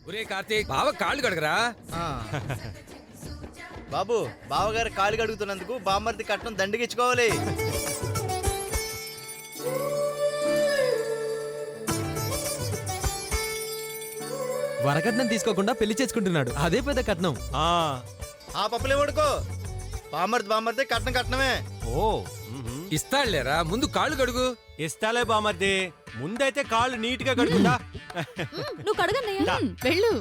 ఒరే కార్తీక్ బావ కాళ్ళు కడగరా. బాబు బావగారు కాళ్ళు కడుగుతున్నందుకు బామ్మర్ది కట్నం దండిగిచ్చుకోవాలి. వరకట్నం తీసుకోకుండా పెళ్లి చేసుకుంటున్నాడు, అదే పెద్ద కట్నం. ఆ పప్పులే పడుకో. బామ్మర్ది కట్నం కట్నమే. ఓ ఇస్తాడులేరా, ముందు కాళ్ళు కడుగు. ఇస్తాలే బామర్ది, ముందైతే కాళ్ళు నీట్ గా కడుగుతా. నువ్వు కడగన్నయ్యా, వెళ్ళు.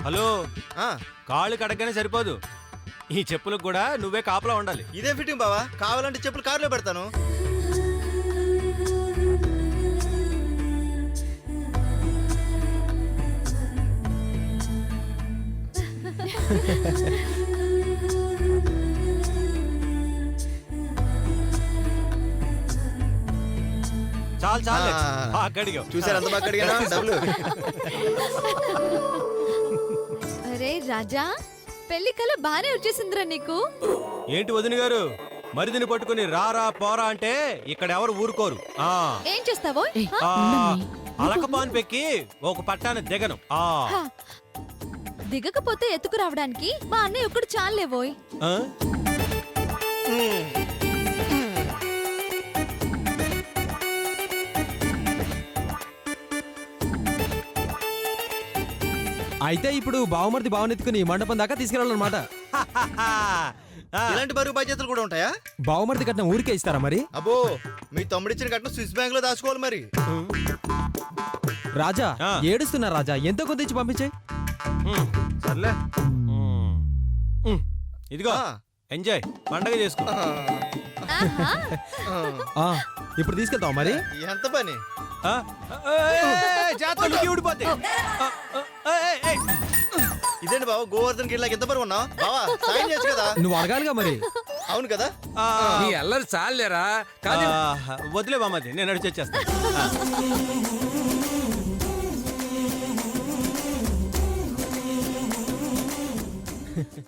హలో, ఆ, కాళ్ళు కడగనే సరిపోదు, ఈ చెప్పులకు కూడా నువ్వే కాపలా ఉండాలి. ఇదే ఫిట్టింగ్ బావా, కావాలంటే చెప్పులు కారులో పెడతాను. చాలు చాలు, ఆ. కడిగా చూసారు ఎంత బాగా కడిగానా డబ్బులు. అరే రాజా, పెళ్లి కల బానే వచ్చేసిందిరా నీకు. ఏంటి వదిన గారు, మరిదిని పట్టుకుని రారా పోరా అంటే ఇక్కడ ఎవరు ఊరుకోరు. ఆ ఏం చేస్తావో? ఆ, అలకపాన్ పెక్కి ఒక పట్టాన్ని దిగను. ఆ దిగకపోతే ఎత్తుకు రావడానికి మా అన్నయ్య ఒక్కడు చాలేవోయ్. ఆ? అయితే ఇప్పుడు బావమర్ది బావనెత్తుకుని మండపం దాకా తీసుకెళ్ళాలన్నమాట. ఆ, ఇలాంటి బరువు బాధ్యతలు కూడా ఉంటాయా? బావమర్ది కట్నం ఊరికే ఇస్తారా మరి? అబ్బో, మీ తమ్ముడిచ్చిన కట్నం స్విస్ బ్యాంక్ లో దాచుకోవాలి మరి. రాజా ఆ. ఏడుస్తున్నా రాజా, ఎంతో కొంత ఇచ్చి పంపించే. సర్లే. ఇదిగో ఆ. ఎంజాయ్, పండగ చేసుకో. ఆహా. ఇప్పుడు తీసుకెళ్తావు మరి? ఎంత పని? ఆ? జాతరలు ఊడిపోతాయి. ఇదేంటి బావ, గోవర్ధన్ గిళ్ళకి ఎంత బరువు ఉన్నావు బావా? సాయం చేయొచ్చు కదా. నువ్వు అడగాలిగా మరి. అవును కదా. ఆ, నీ అల్లరి చాలేరా. కానీ వదిలే బామ్మది, నేను నడిచి వచ్చేస్తాను.